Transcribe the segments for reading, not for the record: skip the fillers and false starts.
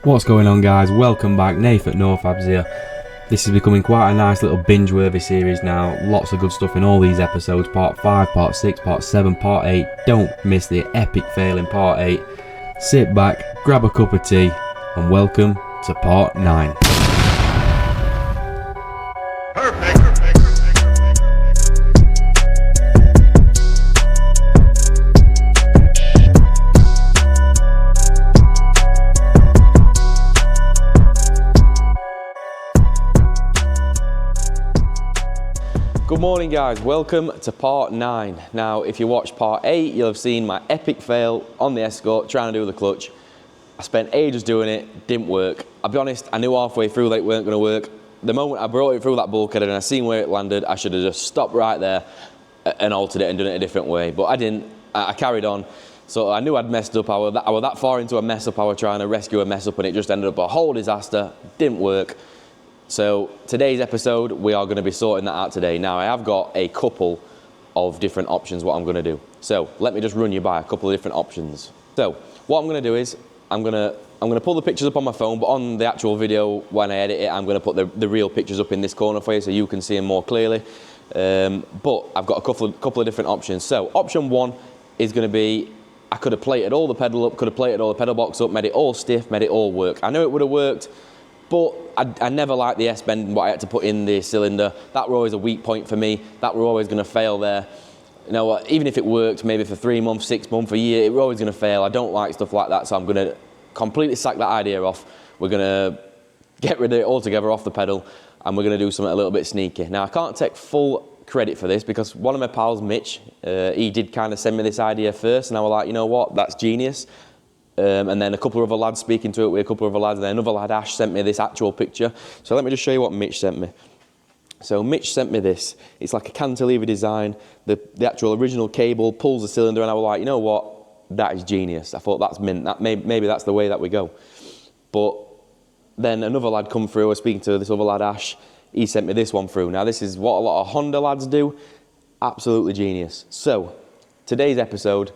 What's going on, guys? Welcome back. Nawfabz here. This is becoming quite a nice little binge-worthy series now. Lots of good stuff in all these episodes. Part 5, Part 6, Part 7, Part 8. Don't miss the epic fail in Part 8. Sit back, grab a cup of tea, and welcome to Part 9. Good morning, guys, welcome to part 9. Now if you watched part 8 you'll have seen my epic fail on the Escort trying to do the clutch. I spent ages doing it, didn't work. I'll be honest, I knew halfway through that it weren't going to work. The moment I brought it through that bulkhead and I seen where it landed, I should have just stopped right there and altered it and done it a different way, but I didn't. I carried on. So I knew I'd messed up. I was that far into a mess up. I was trying to rescue a mess up and it just ended up a whole disaster. Didn't work. So today's episode, we are going to be sorting that out today. Now I have got a couple of different options what I'm going to do. So let me just run you by a couple of different options. So what I'm going to do is I'm going to pull the pictures up on my phone, but on the actual video when I edit it, I'm going to put the real pictures up in this corner for you so you can see them more clearly. But I've got a couple of different options. So option 1 is going to be, I could have plated all the pedal up, could have plated all the pedal box up, made it all stiff, made it all work. I know it would have worked, but I never liked the S-bend, what I had to put in the cylinder. That were always a weak point for me. That were always going to fail there. You know, even if it worked, maybe for 3 months, 6 months, a year, it were always going to fail. I don't like stuff like that, so I'm going to completely sack that idea off. We're going to get rid of it altogether off the pedal, and we're going to do something a little bit sneaky. Now, I can't take full credit for this because one of my pals, Mitch, he did kind of send me this idea first, and I was like, you know what, that's genius. And then a couple of other lads speaking to it with a couple of other lads, and then another lad, Ash, sent me this actual picture. So let me just show you what Mitch sent me. So Mitch sent me this. It's like a cantilever design. The actual original cable pulls the cylinder, and I was like, you know what, that is genius. I thought that's mint. Maybe that's the way that we go. But then another lad come through. I was speaking to this other lad, Ash. He sent me this one through. Now this is what a lot of Honda lads do. Absolutely genius. So today's episode,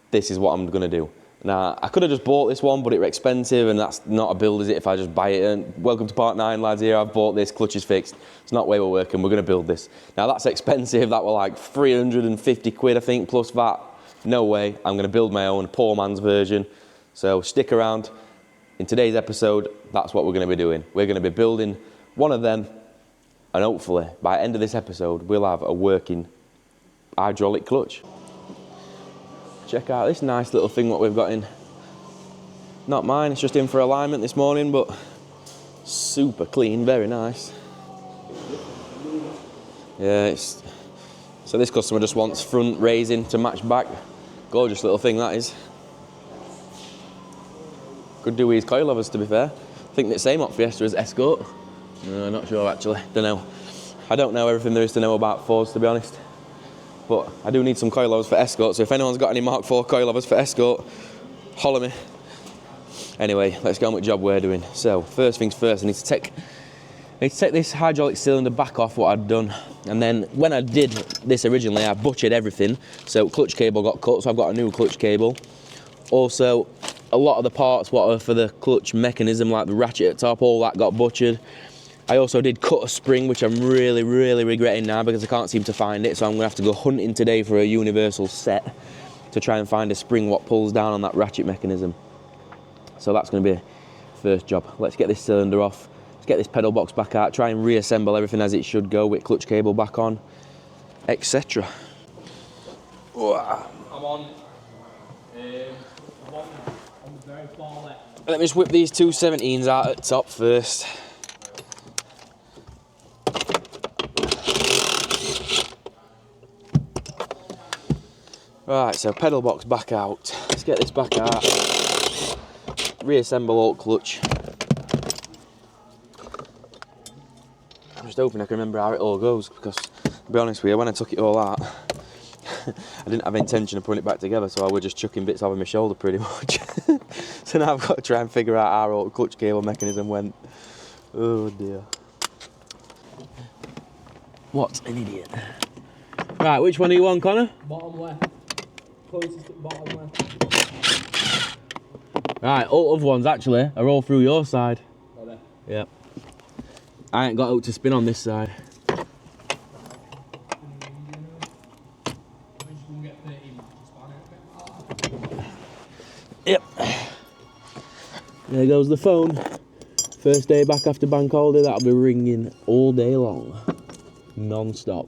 this is what I'm going to do. Now, I could have just bought this one, but it was expensive, and that's not a build, is it, if I just buy it? And welcome to part 9, lads, here, I've bought this, clutch is fixed. It's not the way we're working, we're going to build this. Now, that's expensive, that were like 350 quid, I think, plus that. No way, I'm going to build my own poor man's version. So stick around. In today's episode, that's what we're going to be doing. We're going to be building one of them, and hopefully, by the end of this episode, we'll have a working hydraulic clutch. Check out this nice little thing what we've got in. Not mine, it's just in for alignment this morning, but super clean, very nice. Yeah, so this customer just wants front raising to match back. Gorgeous little thing that is. Could do with his coilovers, to be fair. I think the same up Fiesta as Escort. No, not sure actually, don't know. I don't know everything there is to know about Fords, to be honest. But I do need some coilovers for Escort, so if anyone's got any Mark 4 coilovers for Escort, holler me. Anyway, let's go on with the job we're doing. So, first things first, I need to take this hydraulic cylinder back off what I'd done. And then when I did this originally, I butchered everything. So clutch cable got cut, so I've got a new clutch cable. Also, a lot of the parts what are for the clutch mechanism, like the ratchet at top, all that got butchered. I also did cut a spring, which I'm really, really regretting now because I can't seem to find it. So I'm going to have to go hunting today for a universal set to try and find a spring what pulls down on that ratchet mechanism. So that's going to be the first job. Let's get this cylinder off. Let's get this pedal box back out. Try and reassemble everything as it should go with clutch cable back on, etc. I'm on the very far left. Let me just whip these 217s out at the top first. Right, so pedal box back out. Let's get this back out. Reassemble alt clutch. I'm just hoping I can remember how it all goes because, to be honest with you, when I took it all out, I didn't have intention of putting it back together, so I was just chucking bits over my shoulder pretty much. So now I've got to try and figure out how alt clutch cable mechanism went. Oh dear. What an idiot. Right, which one are you on, Connor? Bottom left. Closest to the bottom left. Right, all other ones actually are all through your side. Are they? Yeah. I ain't got out to spin on this side. Yep. There goes the phone. First day back after bank holiday, that'll be ringing all day long. Non-stop.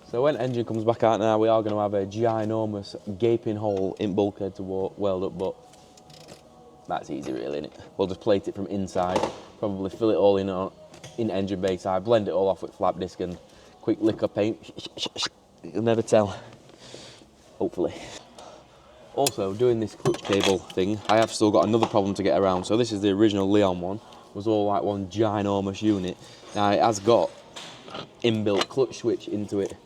So when engine comes back out now, we are going to have a ginormous gaping hole in bulkhead to weld up, but that's easy really, innit? We'll just plate it from inside, probably fill it all in engine bay side, blend it all off with flap disc and quick lick of paint. You'll never tell, hopefully. Also, doing this clutch cable thing, I have still got another problem to get around. So this is the original Leon one, was all like one ginormous unit. Now it has got inbuilt clutch switch into it,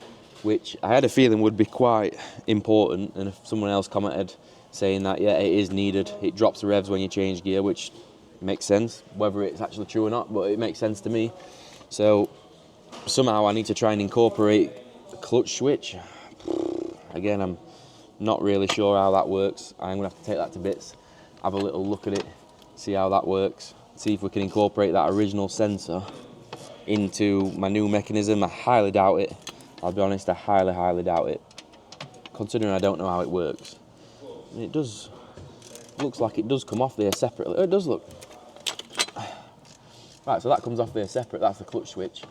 which I had a feeling would be quite important, and if someone else commented saying that, yeah, it is needed, it drops the revs when you change gear, which makes sense, whether it's actually true or not, but it makes sense to me. So somehow I need to try and incorporate a clutch switch. Again, I'm not really sure how that works. I'm gonna have to take that to bits, have a little look at it, see how that works, see if we can incorporate that original sensor into my new mechanism. I highly doubt it. I'll be honest, I highly doubt it, considering I don't know how it works. And it does, looks like it does come off there separately. Oh, it does look. Right, so that comes off there separate, that's the clutch switch.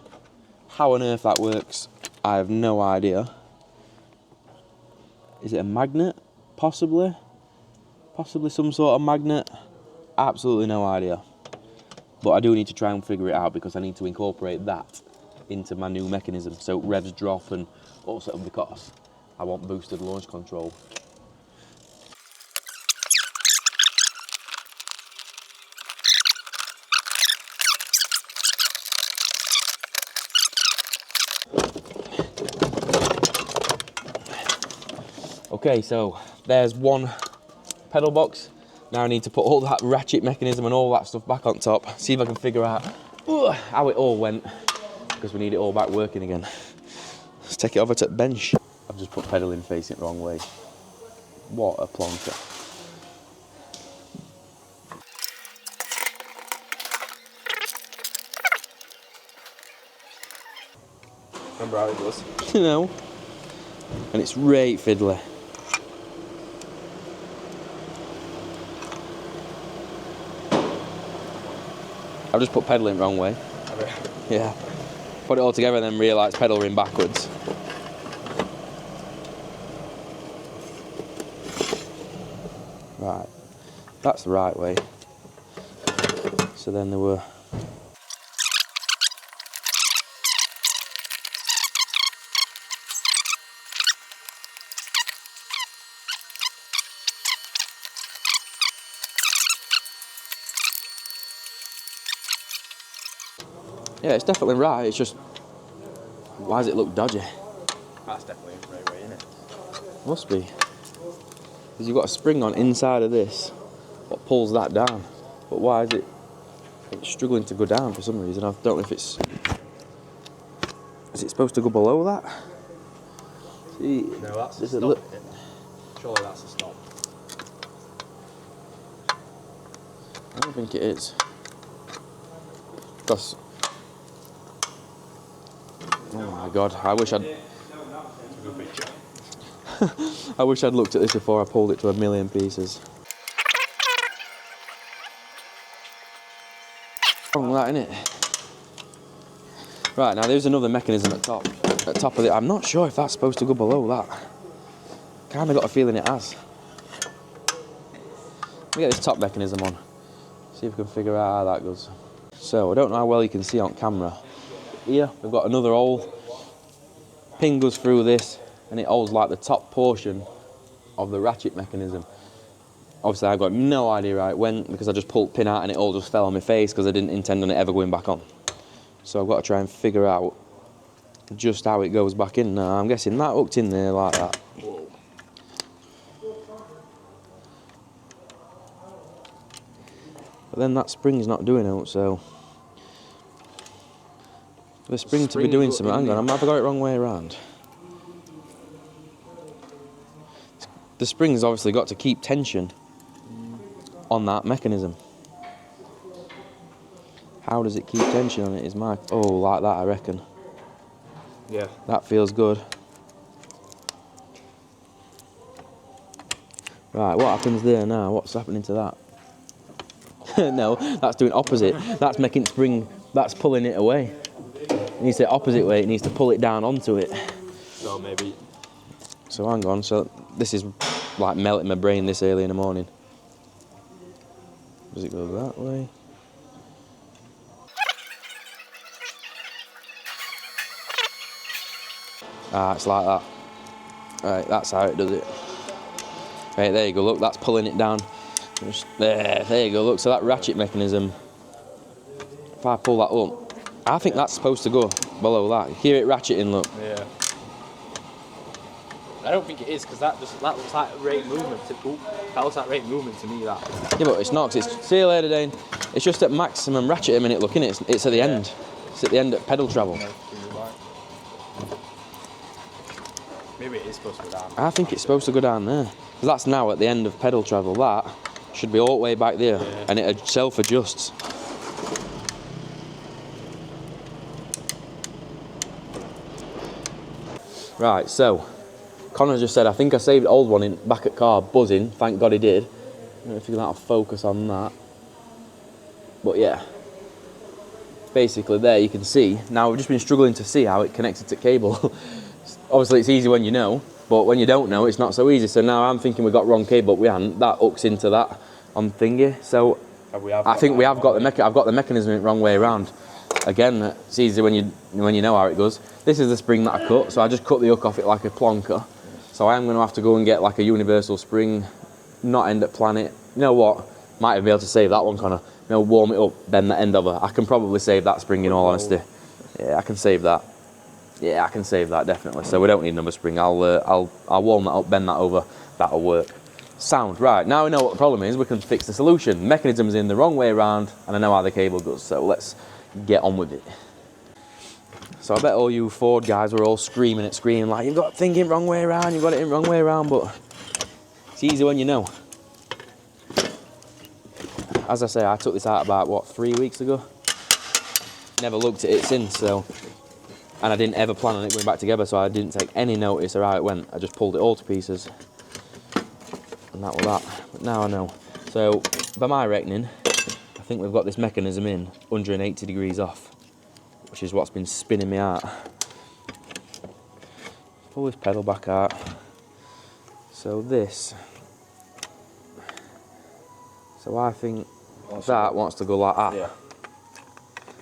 How on earth that works, I have no idea. Is it a magnet? Possibly. Possibly some sort of magnet. Absolutely no idea. But I do need to try and figure it out because I need to incorporate that into my new mechanism so revs drop, and also because I want boosted launch control. Okay, so there's one pedal box. Now I need to put all that ratchet mechanism and all that stuff back on top, see if I can figure out how it all went, because we need it all back working again. Let's take it over to the bench. I've just put pedal in facing it the wrong way. What a plonker. Remember how it was? You know, and it's right fiddly. I've just put pedal in the wrong way. Yeah. Put it all together and then realise pedal in backwards. Right. That's the right way. So then there were... Yeah, it's definitely right, it's just... Why does it look dodgy? That's definitely the right way, isn't it? Must be. Because you've got a spring on inside of this, what pulls that down. But why is it... It's struggling to go down for some reason. I don't know if it's... Is it supposed to go below that? See, No, that's the is it stop, isn't it? Surely that's the stop. I don't think it is. Because... Oh my god, I wish I'd... I wish I'd looked at this before I pulled it to a million pieces. Wrong with that, innit? Right, now there's another mechanism at top of it. I'm not sure if that's supposed to go below that. Kinda got a feeling it has. Let me get this top mechanism on. See if we can figure out how that goes. So, I don't know how well you can see on camera. Here, we've got another hole. Pin goes through this, and it holds like the top portion of the ratchet mechanism. Obviously, I've got no idea how it went because I just pulled the pin out and it all just fell on my face because I didn't intend on it ever going back on. So I've got to try and figure out just how it goes back in now. I'm guessing that hooked in there like that. Whoa. But then that spring's not doing it, so... The spring to be doing something. Hang on, have I got it wrong way around? The spring's obviously got to keep tension on that mechanism. How does it keep tension on it is my... Oh, like that, I reckon. Yeah. That feels good. Right, what happens there now? What's happening to that? No, that's doing opposite. That's making spring... That's pulling it away. It needs to the opposite way. It needs to pull it down onto it. So maybe... So hang on. So this is like melting my brain this early in the morning. Does it go that way? Ah, it's like that. Right, that's how it does it. Right, there you go, look, that's pulling it down. Just there you go, look, so that ratchet mechanism, if I pull that up, I think that's supposed to go below that. Hear it ratcheting, look. Yeah. I don't think it is, because that looks like rate movement. That looks like rate movement to me, that. Yeah, but it's not, 'cause it's, see you later, Dane. It's just at maximum ratchet a minute, look, innit? It's at the end. It's at the end at pedal travel. Maybe it is supposed to go down. I think it's supposed to go down there. Because that's now at the end of pedal travel. That should be all the way back there, yeah. And it self-adjusts. Right, so Connor just said, I think I saved the old one in back at car, buzzing. Thank God he did. I don't know if you're going to focus on that. But yeah. Basically there you can see. Now we've just been struggling to see how it connected to cable. Obviously it's easy when you know, but when you don't know, it's not so easy. So now I'm thinking we got wrong cable, but we hadn't. That hooks into that on thingy. So I think we have got I've got the mechanism wrong way around. Again, it's easy when you know how it goes. This is the spring that I cut, so I just cut the hook off it like a plonker. So I am going to have to go and get like a universal spring, not end up planet. You know what? Might have been able to save that one, Connor. You know, warm it up, bend the end of it. I can probably save that spring in all honesty. Yeah, I can save that. Yeah, I can save that definitely. So we don't need another spring. I'll warm that up, bend that over. That'll work. Sound. Right, now we know what the problem is. We can fix the solution. Mechanism's in the wrong way around, and I know how the cable goes. So let's get on with it. So I bet all you Ford guys were all screaming like, you've got thinking wrong way around. You've got it in wrong way around, but it's easy when you know. As I say, I took this out about what, 3 weeks ago. Never looked at it since. So. And I didn't ever plan on it going back together, so I didn't take any notice of how it went. I just pulled it all to pieces. And that was that. But now I know. So, by my reckoning, I think we've got this mechanism in 180 degrees off, which is what's been spinning me out. Pull this pedal back out. So this. So I think that wants to go like that. Yeah.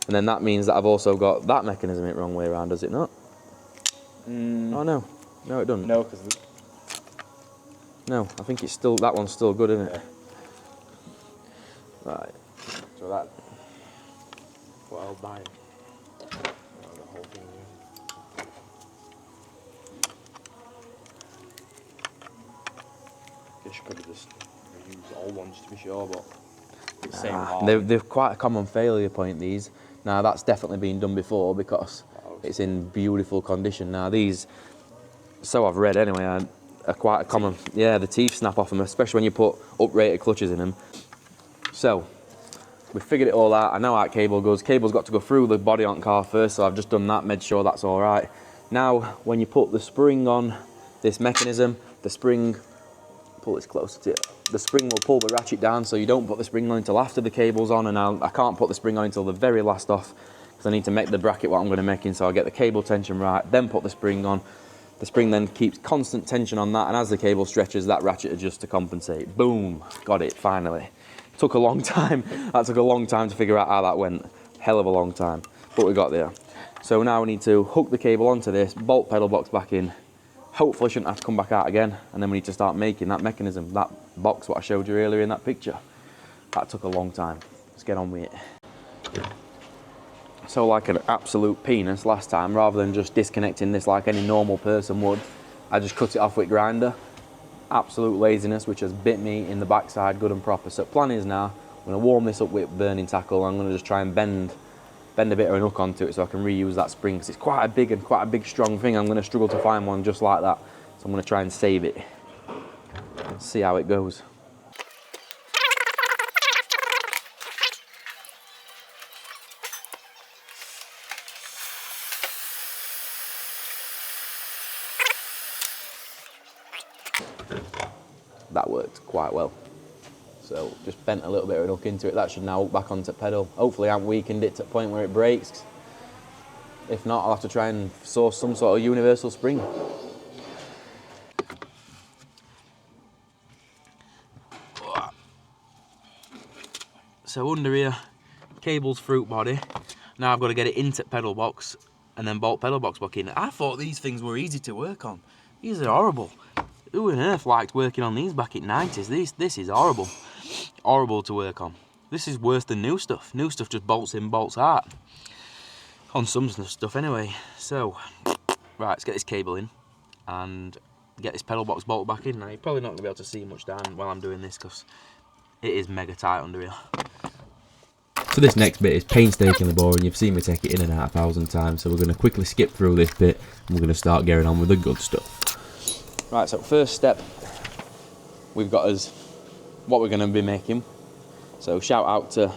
And then that means that I've also got that mechanism in the wrong way around, does it not? Oh no. No, it doesn't. No, because... No, I think it's still, that one's still good, isn't it? Yeah. Right. So that... What I'll buy. The whole thing here. Guess you could have just used old ones to be sure, but... It's the same they're quite a common failure point, these. Now that's definitely been done before because it's in beautiful condition. Now these, so I've read anyway, are quite a common, yeah, the teeth snap off them, especially when you put uprated clutches in them. So, we figured it all out. I know how cable goes. Cable's got to go through the body on car first, so I've just done that, made sure that's all right. Now, when you put the spring on this mechanism, the spring, pull this closer to it. The spring will pull the ratchet down, so you don't put the spring on until after the cable's on, and I can't put the spring on until the very last off, because I need to make the bracket what I'm going to make in, so I get the cable tension right, then put the spring on. The spring then keeps constant tension on that, and as the cable stretches, that ratchet adjusts to compensate. Boom, got it, finally. Took a long time. That took a long time to figure out how that went. Hell of a long time, but we got there. So now we need to hook the cable onto this, bolt pedal box back in. Hopefully shouldn't have to come back out again, and then we need to start making that mechanism, that box what I showed you earlier in that picture. That took a long time. Let's get on with it. So like an absolute penis last time, rather than just disconnecting this like any normal person would, I just cut it off with grinder. Absolute laziness, which has bit me in the backside good and proper. So plan is now, I'm going to warm this up with burning tackle. I'm going to just try and bend bend a bit of an hook onto it so I can reuse that spring, because it's quite a big strong thing. I'm going to struggle to find one just like that, so I'm going to try and save it and see how it goes. That worked quite well. So just bent a little bit of an hook into it. That should now hook back onto pedal. Hopefully I haven't weakened it to the point where it breaks. If not, I'll have to try and source some sort of universal spring. So under here, cable's fruit body. Now I've got to get it into pedal box and then bolt pedal box back in. I thought these things were easy to work on. These are horrible. Who on earth liked working on these back in 90s? This is horrible. Horrible to work on. This is worse than new stuff. New stuff just bolts in, bolts out. On some stuff anyway. So, right, let's get this cable in and get this pedal box bolted back in. Now, you're probably not going to be able to see much down while I'm doing this because it is mega tight under here. So this next bit is painstakingly boring. You've seen me take it in and out 1,000 times. So we're going to quickly skip through this bit and we're going to start getting on with the good stuff. Right, so first step, we've got us what we're going to be making. So shout out to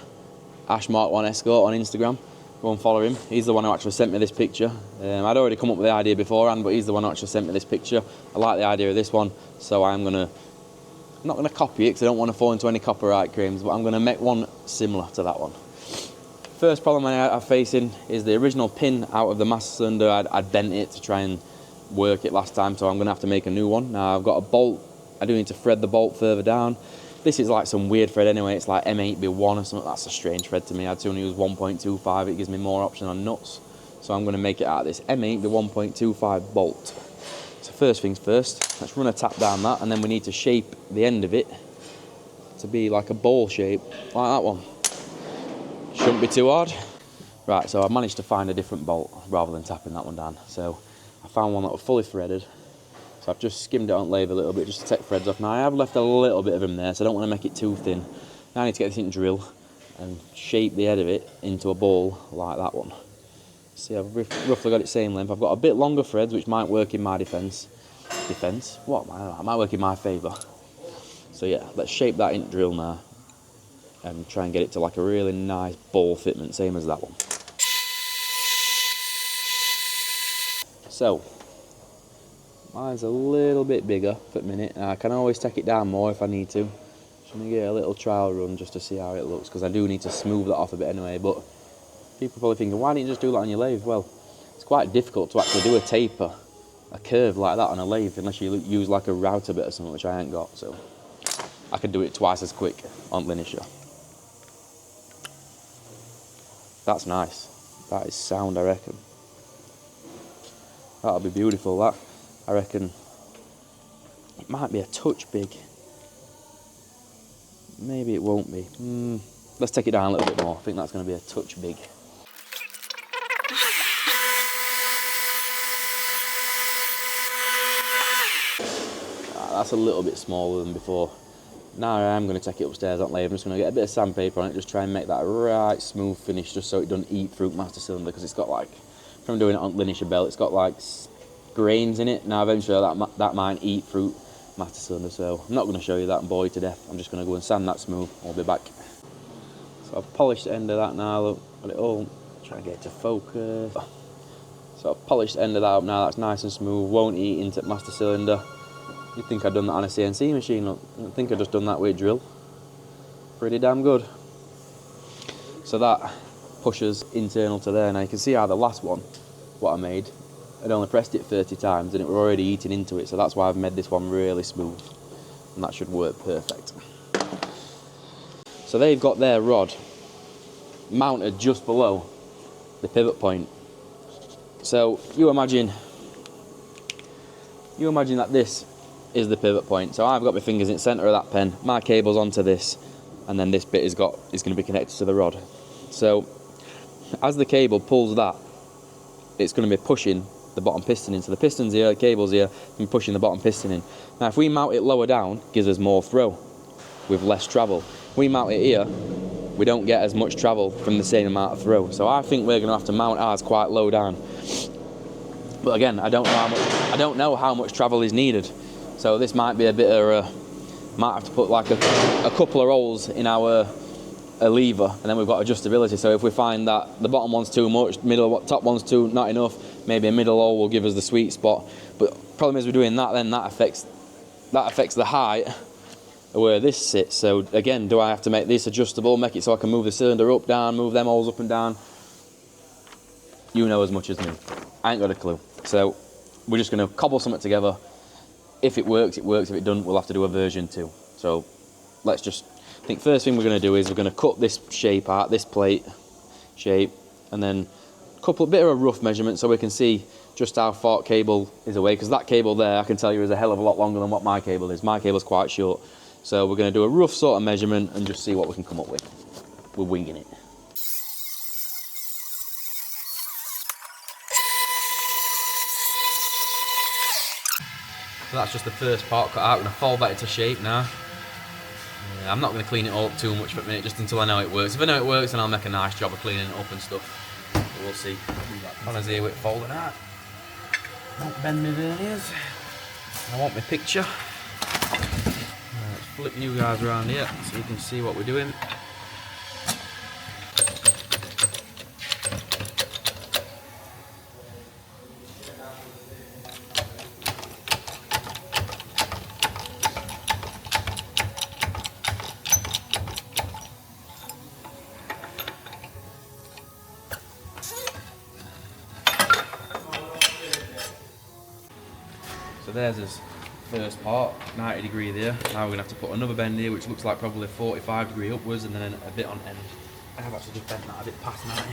MK4 Escort on Instagram. Go and follow him. He's the one who actually sent me this picture. I'd already come up with the idea beforehand, but he's the one who actually sent me this picture. I like the idea of this one, so I'm not going to copy it because I don't want to fall into any copyright claims, but I'm going to make one similar to that one. First problem I'm facing is the original pin out of the master cylinder. I'd bent it to try and work it last time, so I'm going to have to make a new one. Now I've got a bolt. I do need to thread the bolt further down. This is like some weird thread anyway. It's like M8B1 or something. That's a strange thread to me. I'd sooner use 1.25. It gives me more option on nuts. So I'm going to make it out of this M8 the 1.25 bolt. So first things first, let's run a tap down that, and then we need to shape the end of it to be like a ball shape, like that one. Shouldn't be too hard. Right, so I've managed to find a different bolt rather than tapping that one down. So I found one that was fully threaded. So I've just skimmed it on lathe a little bit just to take threads off. Now I have left a little bit of them there, so I don't want to make it too thin. Now I need to get this in drill and shape the head of it into a ball like that one. See, I've roughly got it same length. I've got a bit longer threads, which might work in my defence. What? It might work in my favour. So yeah, let's shape that in drill now and try and get it to like a really nice ball fitment, same as that one. So, mine's a little bit bigger for the minute. I can always take it down more if I need to. Just going to get a little trial run just to see how it looks, because I do need to smooth that off a bit anyway. But people are probably thinking, why didn't you just do that on your lathe? Well, it's quite difficult to actually do a taper, a curve like that on a lathe, unless you use like a router bit or something, which I ain't got. So I could do it twice as quick on Linisher. That's nice. That is sound, I reckon. That'll be beautiful, that. I reckon it might be a touch big. Maybe it won't be. Let's take it down a little bit more. I think that's going to be a touch big. That's a little bit smaller than before. Now I am going to take it upstairs on lathe. I'm just going to get a bit of sandpaper on it, just try and make that a right smooth finish, just so it doesn't eat through master cylinder, because it's got like, from doing it on Linisher belt, it's got like grains in it. Now eventually that might eat through master cylinder, so I'm not going to show you that and bore you to death. I'm just going to go and sand that smooth. I'll be back. So I've polished the end of that now. Look, got it all. Try and get it to focus. So I've polished the end of that up now. That's nice and smooth. Won't eat into master cylinder. You'd think I'd done that on a CNC machine. Look, I think I've just done that with a drill. Pretty damn good. So that pushes internal to there. Now you can see how the last one, what I made, I'd only pressed it 30 times and it was already eating into it. So that's why I've made this one really smooth. And that should work perfect. So they've got their rod mounted just below the pivot point. So you imagine that this is the pivot point. So I've got my fingers in the centre of that pen, my cable's onto this, and then this bit is going to be connected to the rod. So as the cable pulls that, it's going to be pushing the bottom piston in. So the piston's here, the cable's here, and pushing the bottom piston in. Now if we mount it lower down, it gives us more throw with less travel. If we mount it here, we don't get as much travel from the same amount of throw. So I think we're going to have to mount ours quite low down. But again, I don't know how much travel is needed. So this might be a bit of might have to put like a couple of rolls in our lever, and then we've got adjustability. So if we find that the bottom one's too much, top one's not enough, maybe a middle roll will give us the sweet spot. But problem is, we're doing that, then that affects the height of where this sits. So again, do I have to make this adjustable, make it so I can move the cylinder up, down, move them holes up and down? You know as much as me. I ain't got a clue. So we're just going to cobble something together. If it works, it works. If it doesn't, we'll have to do a version 2. So let's just, I think first thing we're going to do is we're going to cut this shape out, this plate shape, and then a bit of a rough measurement so we can see just how far cable is away, because that cable there, I can tell you, is a hell of a lot longer than what my cable is. My cable's quite short. So we're going to do a rough sort of measurement and just see what we can come up with. We're winging it. So that's just the first part cut out. I'm going to fold that into shape now. I'm not going to clean it all up too much for a minute, just until I know it works. If I know it works, then I'll make a nice job of cleaning it up and stuff. But we'll see. On a zero, it folding out. Don't bend my verniers. I want my picture. Let's flip you guys around here so you can see what we're doing. So there's his first part, 90 degree there. Now we're going to have to put another bend here, which looks like probably 45 degree upwards, and then a bit on end. I have actually just bent that a bit past 90.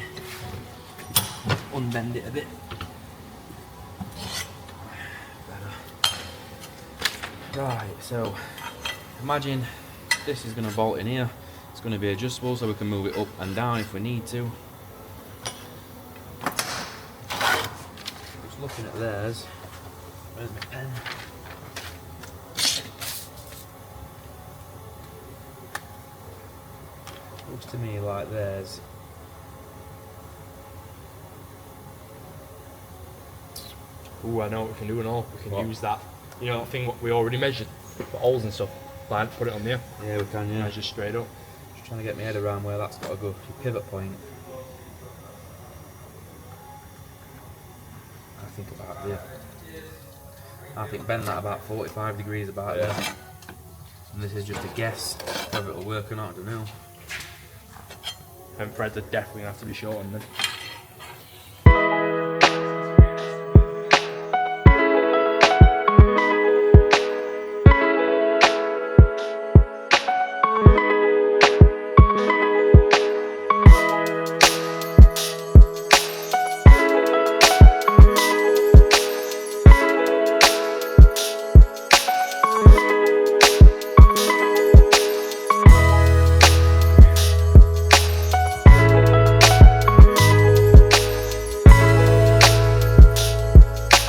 Unbend it a bit. Better. Right, so imagine this is going to bolt in here. It's going to be adjustable so we can move it up and down if we need to. Just looking at theirs. Where's my pen? Looks to me like there's Ooh, I know what we can do and all. We can use that, you know, that thing what we already measured for holes and stuff. Like, put it on there. Yeah, we can, yeah. Measure straight up. Just trying to get my head around where that's got to go. Pivot point. I think about there. I think bend that about 45 degrees about there. And this is just a guess whether it'll work or not, I don't know. And threads are definitely going to have to be shortened then.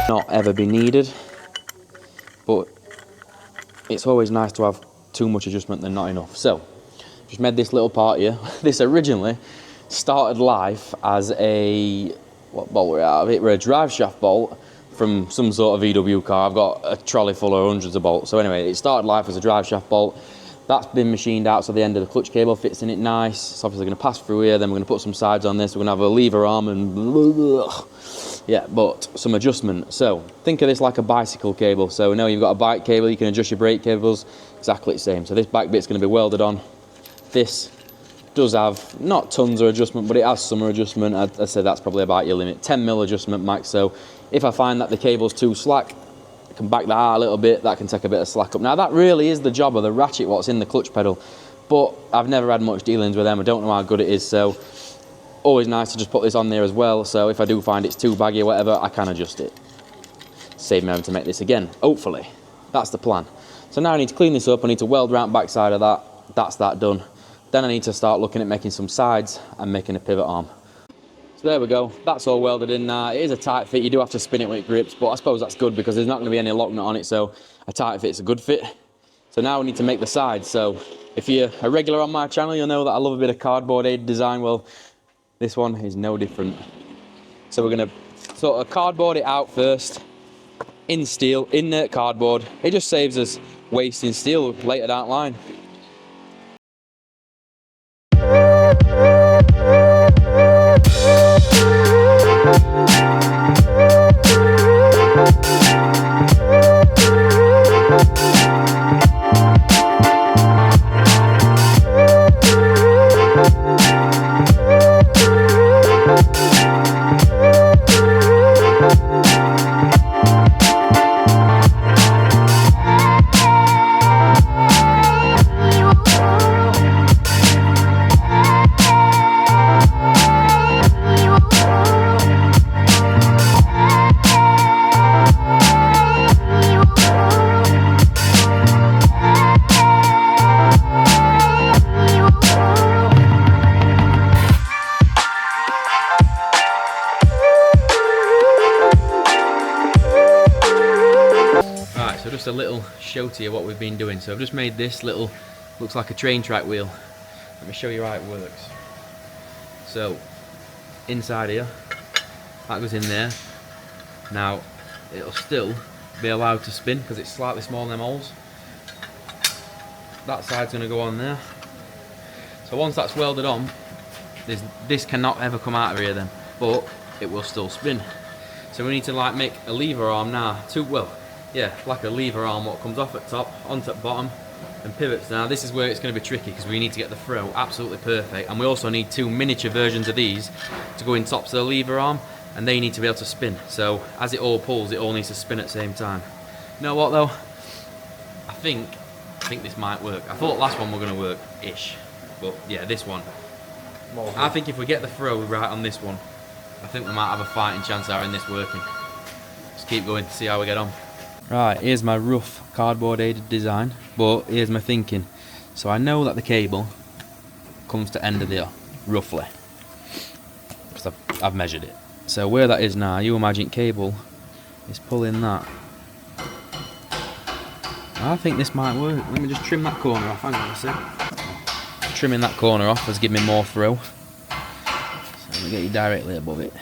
Not ever be needed, but it's always nice to have too much adjustment than not enough. So just made this little part here. This originally started life as a, what bolt we're out of it? We're a drive shaft bolt from some sort of VW car. I've got a trolley full of hundreds of bolts. So anyway, it started life as a drive shaft bolt. That's been machined out so the end of the clutch cable fits in it nice. It's obviously going to pass through here, then we're going to put some sides on this. We're going to have a lever arm and blah, blah. Yeah, but some adjustment. So think of this like a bicycle cable. So now you've got a bike cable, you can adjust your brake cables, exactly the same. So this back bit's going to be welded on. This does have not tons of adjustment, but it has some adjustment. I'd say that's probably about your limit. 10mm adjustment max. So if I find that the cable's too slack, I can back that out a little bit. That can take a bit of slack up. Now that really is the job of the ratchet, what's in the clutch pedal. But I've never had much dealings with them. I don't know how good it is. So always nice to just put this on there as well. So if I do find it's too baggy or whatever, I can adjust it. Save me having to make this again, hopefully. That's the plan. So now I need to clean this up. I need to weld around back side of that. That's that done. Then I need to start looking at making some sides and making a pivot arm. So there we go, that's all welded in now. It is a tight fit, you do have to spin it when it grips, but I suppose that's good because there's not going to be any lock nut on it, so a tight fit's a good fit. So now we need to make the sides. So If you're a regular on my channel, you'll know that I love a bit of cardboard aided design. Well, this one is no different. So we're gonna sort of cardboard it out first, in steel, inert cardboard. It just saves us wasting steel later down the line. So just a little show to you what we've been doing. So I've just made this little, looks like a train track wheel. Let me show you how it works. So inside here, that goes in there. Now it'll still be allowed to spin because it's slightly smaller than them holes. That side's going to go on there. So once that's welded on, this cannot ever come out of here then, but it will still spin. So we need to like make a lever arm now. Like a lever arm what comes off at top, onto the bottom, and pivots. Now this is where it's going to be tricky because we need to get the throw absolutely perfect, and we also need two miniature versions of these to go in tops of the lever arm, and they need to be able to spin. So as it all pulls, it all needs to spin at the same time. You know what though? I think this might work. I thought last one were going to work-ish, but yeah, this one. I think if we get the throw right on this one, I think we might have a fighting chance out in this working. Just keep going to see how we get on. Right, here's my rough cardboard aided design, but here's my thinking. So I know that the cable comes to end of there, roughly, because I've measured it. So where that is now, you imagine cable is pulling that. I think this might work. Let me just trim that corner off, hang on a sec. Trimming that corner off has given me more throw. So let me get you directly above it.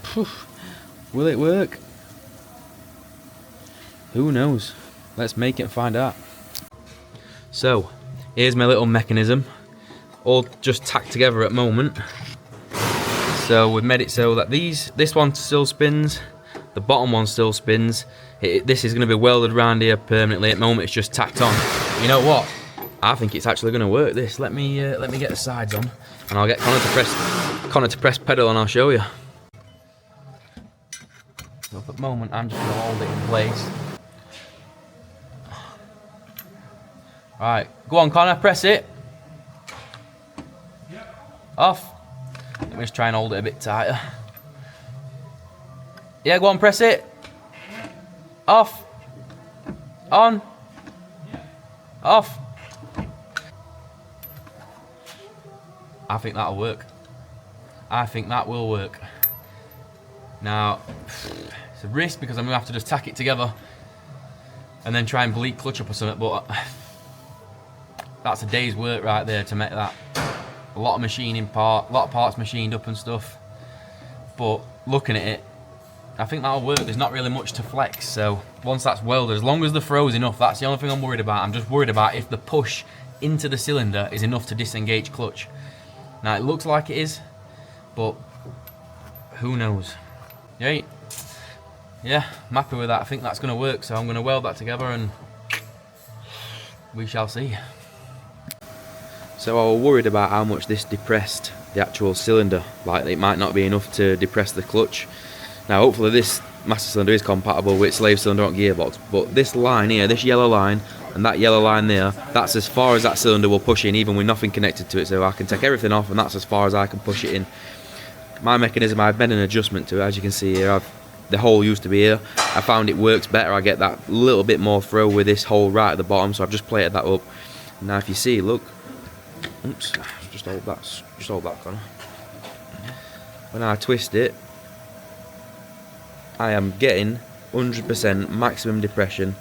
Poof. Will it work? Who knows? Let's make it and find out. So, here's my little mechanism. All just tacked together at the moment. So we've made it so that this one still spins, the bottom one still spins. This is going to be welded around here permanently. At the moment it's just tacked on. You know what? I think it's actually going to work this. Let me get the sides on, and I'll get Connor to press pedal and I'll show you. So at the moment I'm just going to hold it in place. Right, go on Connor, press it. Off. Let me just try and hold it a bit tighter. Yeah, go on, press it. Off. On. Off. I think that'll work. I think that will work. Now, it's a risk because I'm going to have to just tack it together and then try and bleed clutch up or something, but that's a day's work right there to make that. A lot of machining a lot of parts machined up and stuff. But looking at it, I think that'll work. There's not really much to flex, so once that's welded, as long as the throw's enough, that's the only thing I'm worried about. I'm just worried about if the push into the cylinder is enough to disengage clutch. Now it looks like it is, but who knows? Yeah, I'm happy with that. I think that's going to work, so I'm going to weld that together and we shall see. So I was worried about how much this depressed the actual cylinder. Like, it might not be enough to depress the clutch. Now hopefully this master cylinder is compatible with slave cylinder on gearbox, but this line here, this yellow line and that yellow line there, that's as far as that cylinder will push in, even with nothing connected to it. So I can take everything off and that's as far as I can push it in. My mechanism, I've made an adjustment to it. As you can see here, the hole used to be here. I found it works better. I get that little bit more throw with this hole right at the bottom, so I've just plated that up. Now if you see, look, oops, just hold that, Connor. When I twist it, I am getting 100% maximum depression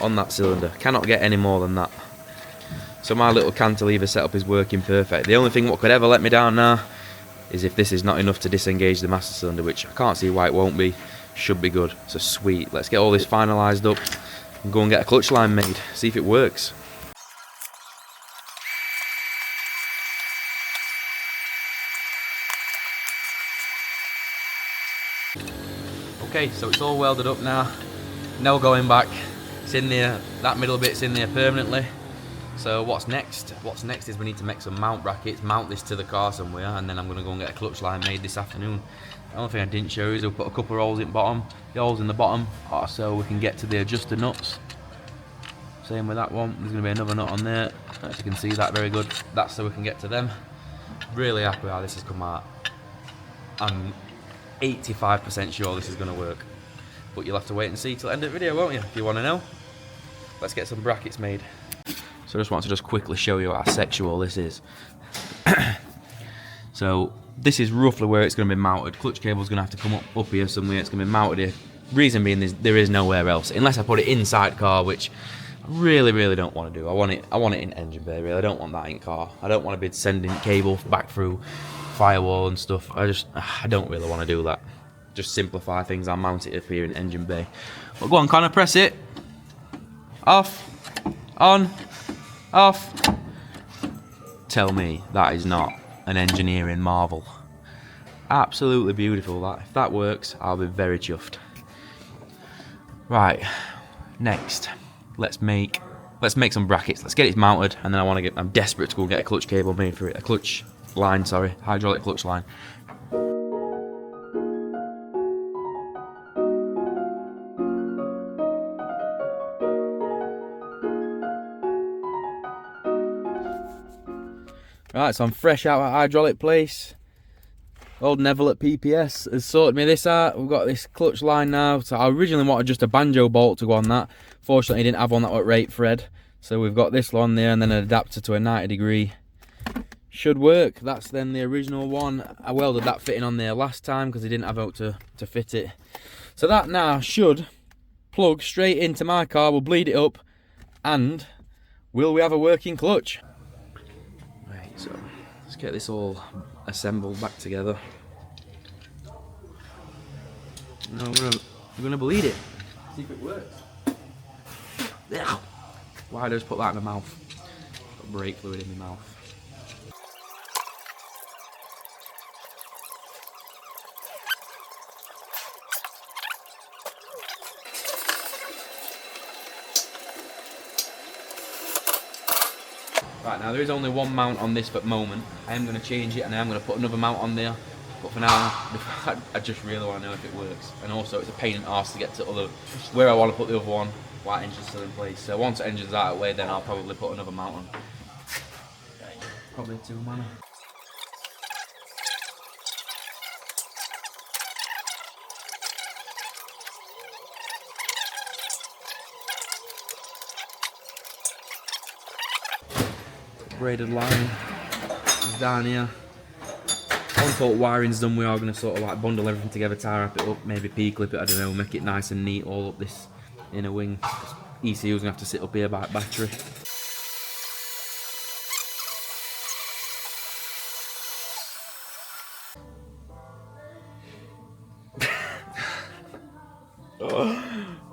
on that cylinder. Cannot get any more than that. So my little cantilever setup is working perfect. The only thing what could ever let me down now is if this is not enough to disengage the master cylinder, which I can't see why it won't be. Should be good. So sweet. Let's get all this finalised up and go and get a clutch line made. See if it works. Okay, so it's all welded up now. No going back. It's in there. That middle bit's in there permanently. So what's next? What's next is we need to make some mount brackets, mount this to the car somewhere, and then I'm going to go and get a clutch line made this afternoon. The only thing I didn't show you is we'll put a couple of holes in the bottom. The holes in the bottom are so we can get to the adjuster nuts. Same with that one. There's going to be another nut on there. As you can see, that very good. That's so we can get to them. Really happy how this has come out. I'm 85% sure this is going to work. But you'll have to wait and see till the end of the video, won't you, if you want to know. Let's get some brackets made. So I just want to quickly show you how sexual this is. So this is roughly where it's going to be mounted. Clutch cable's going to have to come up here somewhere. It's going to be mounted here. Reason being there is nowhere else, unless I put it inside car, which I really don't want to do. I want it in engine bay, really. I don't want that in car. I don't want to be sending cable back through firewall and stuff. I don't really want to do that. Just simplify things. I'll mount it up here in engine bay. But go on, Connor, press it. Off. On. Off. Tell me that is not an engineering marvel. Absolutely beautiful that. If that works, I'll be very chuffed. Right, next, let's make some brackets. Let's get it mounted, and then I'm desperate to go get a clutch cable made for it. A clutch line, sorry, hydraulic clutch line. Right, so I'm fresh out at hydraulic place. Old Neville at PPS has sorted me this out. We've got this clutch line now. So I originally wanted just a banjo bolt to go on that. Fortunately, I didn't have one that would rate thread. So we've got this one there and then an adapter to a 90°. Should work. That's then the original one. I welded that fitting on there last time because I didn't have out to fit it. So that now should plug straight into my car. We'll bleed it up. And will we have a working clutch? So let's get this all assembled back together. No, we're gonna bleed it. See if it works. Why did I just put that in my mouth? Got brake fluid in my mouth. Right, now there is only one mount on this for the moment. I am going to change it and I am going to put another mount on there. But for now, I just really want to know if it works. And also it's a pain in the arse to get to where I want to put the other one while engine's still in place. So once the engine's out of the way, then I'll probably put another mount on. Probably a 2-manner. Braided line is down here. Once all wiring's done, we are going to sort of like bundle everything together, tie wrap it up, maybe P-clip it, I don't know, make it nice and neat all up this inner wing. ECU's going to have to sit up here by battery.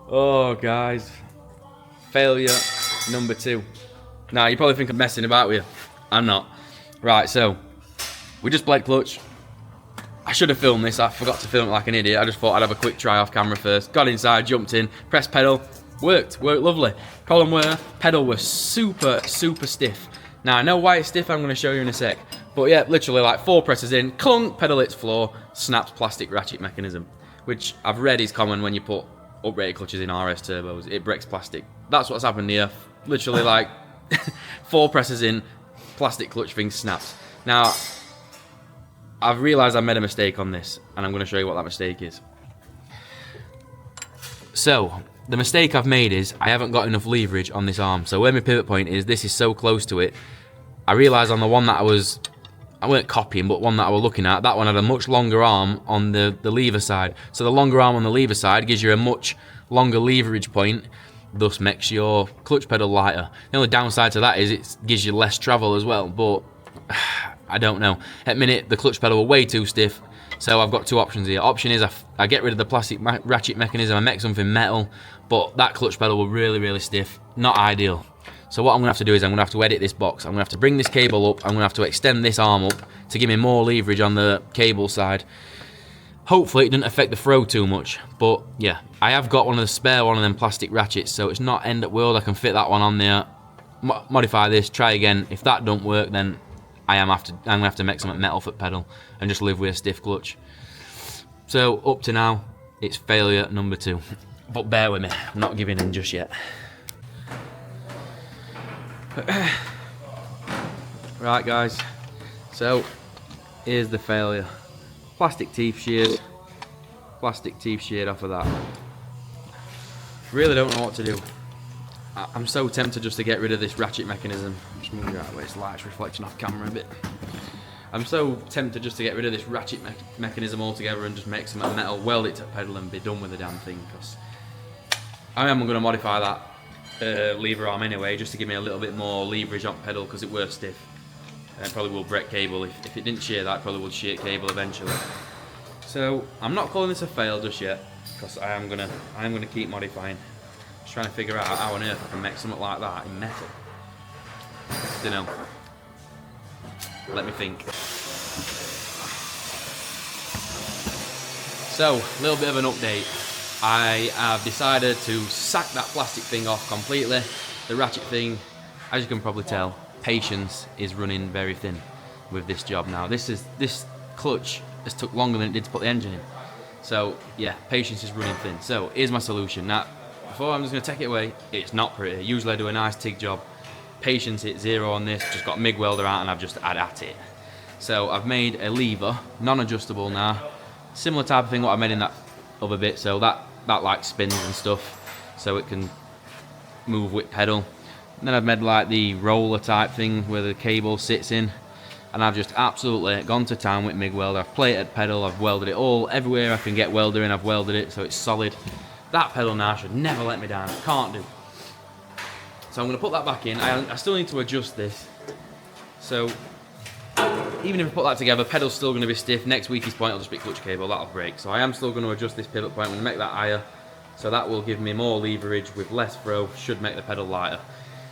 Oh guys, failure number 2. Now, you probably think I'm messing about with you. I'm not. Right, so, we just bled clutch. I should have filmed this. I forgot to film it like an idiot. I just thought I'd have a quick try off camera first. Got inside, jumped in, pressed pedal. Worked lovely. Problem were, pedal was super stiff. Now, I know why it's stiff, I'm going to show you in a sec. But yeah, literally like 4 presses in, clunk, pedal hits floor, snaps plastic ratchet mechanism. Which I've read is common when you put uprated clutches in RS turbos. It breaks plastic. That's what's happened here. Literally like 4 presses in, plastic clutch thing snaps. Now, I've realised I made a mistake on this, and I'm going to show you what that mistake is. So, the mistake I've made is I haven't got enough leverage on this arm. So where my pivot point is, this is so close to it. I realised on the one that I weren't copying, but one that I was looking at, that one had a much longer arm on the lever side. So the longer arm on the lever side gives you a much longer leverage point thus makes your clutch pedal lighter. The only downside to that is it gives you less travel as well, but I don't know. At the minute, the clutch pedal were way too stiff, so I've got two options here. Option is I get rid of the plastic ratchet mechanism, I make something metal, but that clutch pedal were really, really stiff. Not ideal. So what I'm going to have to do is I'm going to have to edit this box. I'm going to have to bring this cable up, I'm going to have to extend this arm up to give me more leverage on the cable side. Hopefully it doesn't affect the throw too much, but yeah, I have got one of the spare one of them plastic ratchets, so it's not end of world. I can fit that one on there, modify this, try again. If that don't work, then I'm gonna have to make some metal foot pedal and just live with a stiff clutch. So up to now, it's failure number 2, but bear with me, I'm not giving in just yet. Right guys, so here's the failure. Plastic teeth sheared off of that. Really don't know what to do. I'm so tempted just to get rid of this ratchet mechanism. Just move it out of the way, it's light's reflection off camera a bit. I'm so tempted just to get rid of this ratchet mechanism altogether and just make some metal, weld it to pedal and be done with the damn thing, because I am going to modify that lever arm anyway, just to give me a little bit more leverage on pedal, because it were stiff. And it probably will break cable. If it didn't shear that, it probably would shear cable eventually. So I'm not calling this a fail just yet, because I am gonna keep modifying. Just trying to figure out how on earth I can make something like that in metal. Don't know. Let me think. So, a little bit of an update. I have decided to sack that plastic thing off completely. The ratchet thing, as you can probably tell, patience is running very thin with this job now. This clutch has took longer than it did to put the engine in. So yeah, patience is running thin. So here's my solution. Now, before I'm just gonna take it away, it's not pretty. Usually I do a nice TIG job. Patience hit 0 on this, just got a MIG welder out and I've just had at it. So I've made a lever, non-adjustable now. Similar type of thing what I made in that other bit, so that like spins and stuff, so it can move with pedal. And then I've made like the roller type thing where the cable sits in, and I've just absolutely gone to town with MIG welder. I've plated pedal, I've welded it all, everywhere I can get welder in, I've welded it so it's solid. That pedal now should never let me down, it can't do. So I'm going to put that back in. I still need to adjust this. So even if I put that together, pedal's still going to be stiff. Next weakest point will just be clutch cable, that'll break. So I am still going to adjust this pivot point. I'm going to make that higher, so that will give me more leverage with less throw, should make the pedal lighter.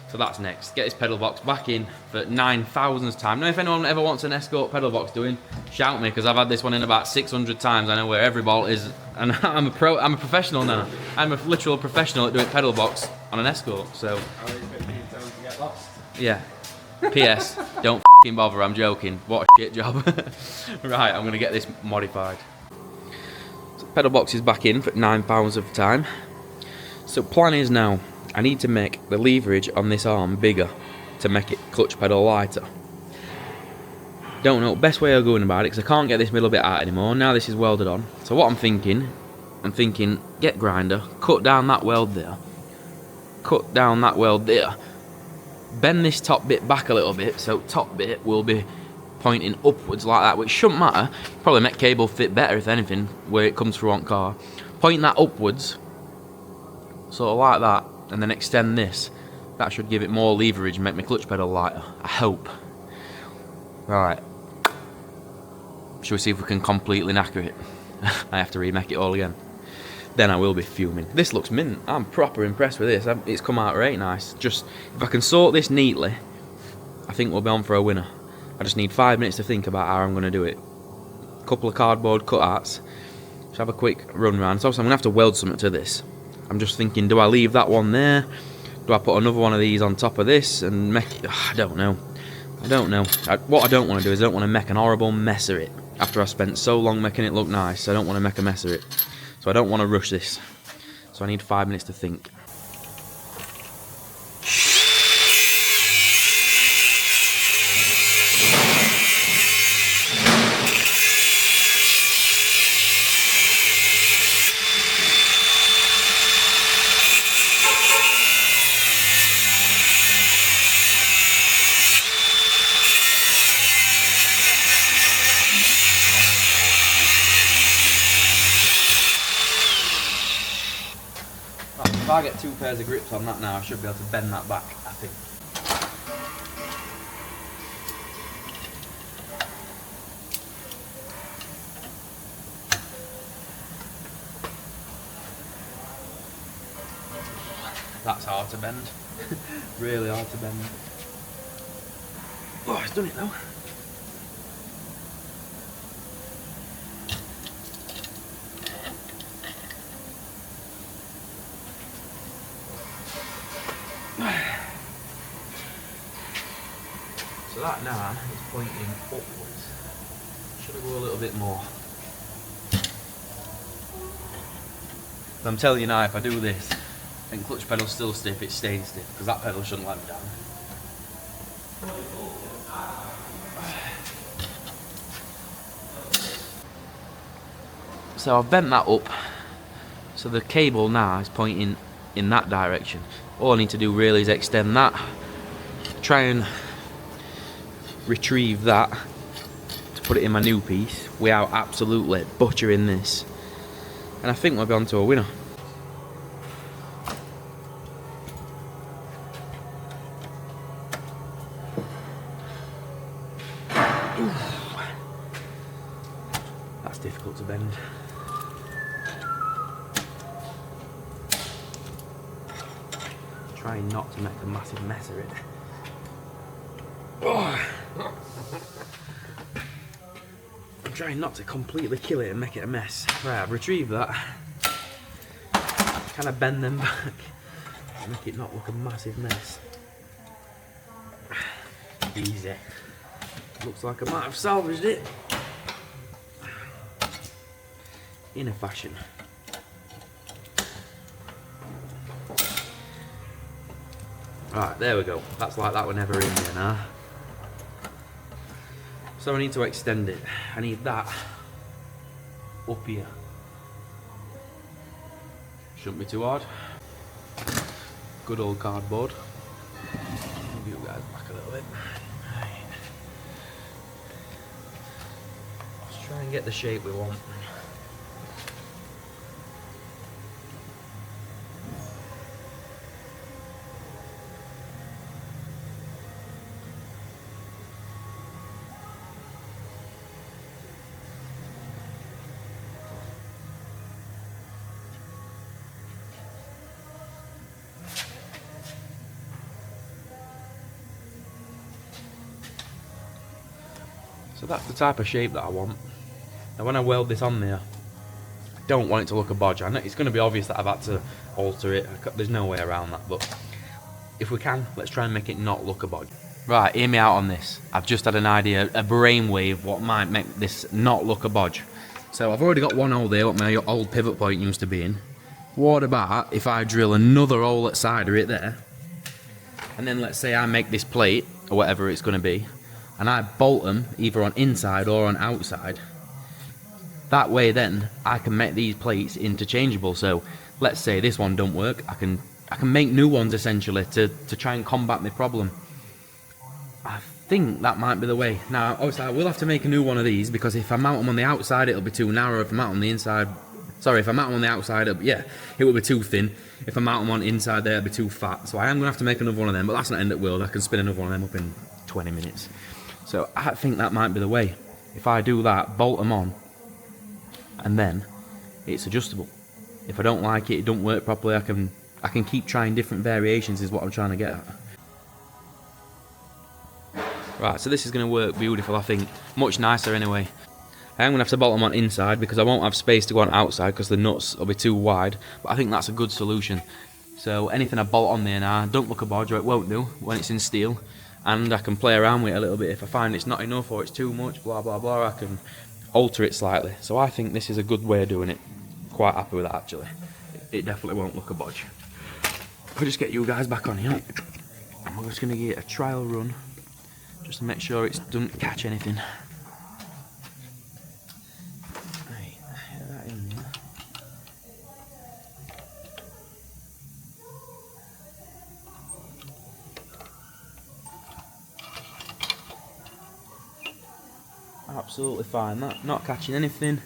So that's next. Get this pedal box back in for 9,000th time. Now if anyone ever wants an Escort pedal box doing, shout me, because I've had this one in about 600 times. I know where every bolt is, and I'm a professional now. I'm a literal professional at doing pedal box on an Escort, so. Yeah. P.S. Don't f***ing bother, I'm joking. What a shit job. Right, I'm gonna get this modified. So pedal box is back in for 9,000th time. So plan is now, I need to make the leverage on this arm bigger to make it clutch pedal lighter. Don't know, best way of going about it, because I can't get this middle bit out anymore. Now this is welded on. So what I'm thinking, get grinder, cut down that weld there. Cut down that weld there. Bend this top bit back a little bit, so top bit will be pointing upwards like that, which shouldn't matter. Probably make cable fit better, if anything, where it comes through on car. Point that upwards, sort of like that, and then extend this. That should give it more leverage and make my clutch pedal lighter, I hope. Right. Shall we see if we can completely knacker it? I have to remake it all again. Then I will be fuming. This looks mint. I'm proper impressed with this. It's come out right nice. Just, if I can sort this neatly, I think we'll be on for a winner. I just need 5 minutes to think about how I'm going to do it. A couple of cardboard cutouts. Just have a quick run round. So obviously I'm going to have to weld something to this. I'm just thinking, do I leave that one there? Do I put another one of these on top of this and make it? I don't know. What I don't want to do is I don't want to make an horrible mess of it. After I spent so long making it look nice, I don't want to make a mess of it. So I don't want to rush this. So I need 5 minutes to think. I get 2 pairs of grips on that now, I should be able to bend that back, I think. That's hard to bend. Really hard to bend. Oh, it's done it though. So that now is pointing upwards. Should I go a little bit more? But I'm telling you now, if I do this, and clutch pedal's still stiff, it's staying stiff, because that pedal shouldn't let me down. So I've bent that up, so the cable now is pointing in that direction. All I need to do really is extend that, try and retrieve that to put it in my new piece without absolutely butchering this. And I think we'll be on to a winner. That's difficult to bend. Trying not to make a massive mess of it. Oh. I'm trying not to completely kill it and make it a mess. Right, I've retrieved that. Kind of bend them back. Make it not look a massive mess. Easy. Looks like I might have salvaged it. In a fashion. Right, there we go. That's like that were never in there now. So I need to extend it. I need that up here. Shouldn't be too hard. Good old cardboard. Move you guys back a little bit. Right. Let's try and get the shape we want. So that's the type of shape that I want. Now when I weld this on there, I don't want it to look a bodge. I know it's going to be obvious that I've had to alter it. There's no way around that, but if we can, let's try and make it not look a bodge. Right, hear me out on this. I've just had an idea, a brainwave, what might make this not look a bodge. So I've already got one hole there, what my old pivot point used to be in. What about if I drill another hole at side of it there, and then let's say I make this plate, or whatever it's going to be, and I bolt them either on inside or on outside. That way then I can make these plates interchangeable. So let's say this one don't work, I can make new ones essentially to try and combat my problem. I think that might be the way. Now obviously I will have to make a new one of these, because if I mount them on the outside it'll be too narrow. If I mount them on the inside, sorry, if I mount them on the outside, it will be too thin. If I mount them on inside there, it'll be too fat. So I am going to have to make another one of them, but that's not end of the world. I can spin another one of them up in 20 minutes. So I think that might be the way. If I do that, bolt them on, and then it's adjustable. If I don't like it, it don't work properly, I can keep trying different variations is what I'm trying to get at. Right, so this is going to work beautiful, I think. Much nicer anyway. I am going to have to bolt them on inside because I won't have space to go on outside because the nuts will be too wide, but I think that's a good solution. So anything I bolt on there now, don't look a bodge, or it won't do when it's in steel. And I can play around with it a little bit. If I find it's not enough or it's too much, blah blah blah, I can alter it slightly. So I think this is a good way of doing it. Quite happy with that actually. It definitely won't look a bodge. I'll just get you guys back on here. And we're just going to get a trial run just to make sure it doesn't catch anything. Right, get that in there. Absolutely fine, that not catching anything,